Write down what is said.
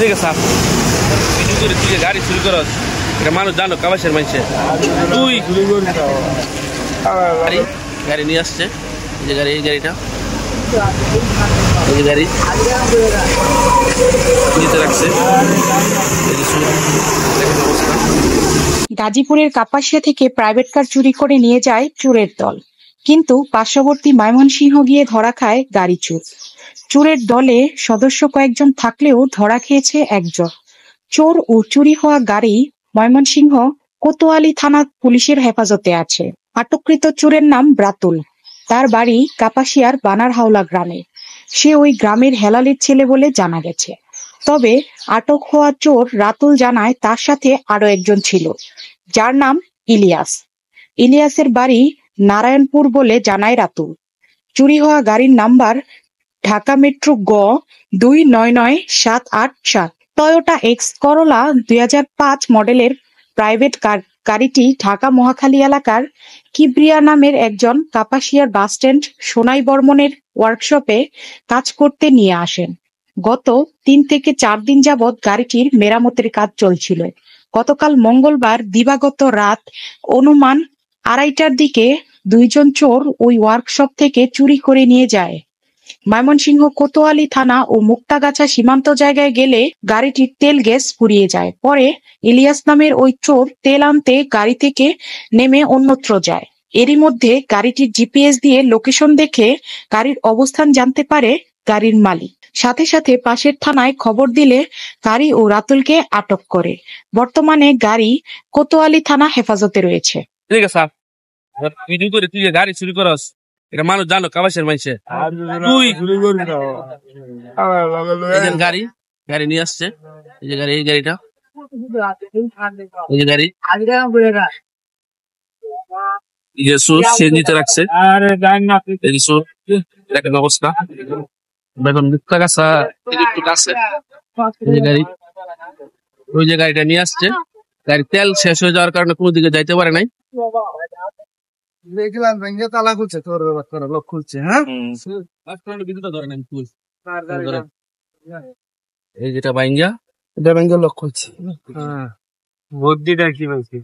ঠিক আছে ভিডিও করে তুই গাড়ি চুরি করস এটা মানুষ জানো কাবাসের মানুষে তুই গাড়ি নিয়ে আসছে এই যে গাড়ি এই গাড়িটা এই গাড়ি নিতে রাখছে গাজীপুরের কাপাসিয়া থেকে প্রাইভেট কার চুরি করে নিয়ে যায় চোরের দল, কিন্তু পার্শ্ববর্তী ময়মনসিংহ গিয়ে ধরা খায় গাড়ি চোর। চোরের দলে সদস্য কয়েকজন থাকলেও ধরা খেয়েছে একজন। চোর ও চুরি হওয়া গাড়ি ময়মনসিংহ কোতোয়ালি থানা পুলিশের হেফাজতে আছে। আটককৃত চোরের নাম ব্রাতুল। তার বাড়ি কাপাসিয়ার বানারহাওলা গ্রামে। সে ওই গ্রামের হেলালির ছেলে বলে জানা গেছে। তবে আটক হওয়া চোর রাতুল জানায় তার সাথে আরো একজন ছিল, যার নাম ইলিয়াস। ইলিয়াসের বাড়ি নারায়ণপুর বলে জানায় রাতুল। চুরি হওয়া গাড়ির নাম্বার ঢাকা মেট্রো গ 299787। টয়োটা এক্স করোলা 2005 মডেলের প্রাইভেট গাড়িটি ঢাকা মহাখালী এলাকার কিবরিয়া নামের একজন কাপাসিয়ার বাসস্ট্যান্ড সোনাই বর্মনের ওয়ার্কশপে কাজ করতে নিয়ে আসেন। গত 3 থেকে 4 দিন যাবৎ গাড়িটির মেরামতের কাজ চলছিল। গতকাল মঙ্গলবার দিবাগত রাত অনুমান 2:30টার দিকে দুইজন চোর ওই ওয়ার্কশপ থেকে চুরি করে নিয়ে যায়। ময়মনসিংহ কোতোয়ালি থানা ও মুক্তাগাছা সীমান্ত জায়গায় গেলে গাড়িটির তেল গ্যাস ফুরিয়ে যায়। পরে ইলিয়াস নামের ওই চোর তেল আনতে গাড়ি থেকে নেমে অন্যত্র যায়। এরই মধ্যে গাড়িটির জিপিএস দিয়ে লোকেশন দেখে গাড়ির অবস্থান জানতে পারে গাড়ির মালিক। সাথে সাথে পাশের থানায় খবর দিলে গাড়ি ও রাতুলকে আটক করে। বর্তমানে গাড়ি কোতোয়ালি থানা হেফাজতে রয়েছে। ঠিক আছে ভিডিও করে তুই গাড়ি চুরি করস এটা মানুষ জানো কাবাসের মানুষে তুই গাড়ি গাড়ি নিয়ে আসছে এই যে গাড়ি এই গাড়িটা এই যে গাড়ি সে নিতে রাখছে দেখেন অবস্থা বেতন মুক্তা গাছা কাছে গাড়ি ওই যে গাড়িটা নিয়ে আসছে। গাড়ির তেল শেষ হয়ে যাওয়ার কারণে কোনো দিকে যাইতে পারে নাই। দেখলাম ব্যাংকে তালা খুলছে, তোর ব্যাপার লোক খুলছে। হ্যাঁ বিদ্যুৎ ধরে নাই এই যেটা বাইঙ্গা এটা ব্যাংকে লোক খুলছে। হ্যাঁ ভোট দিয়ে দেখি বলছি।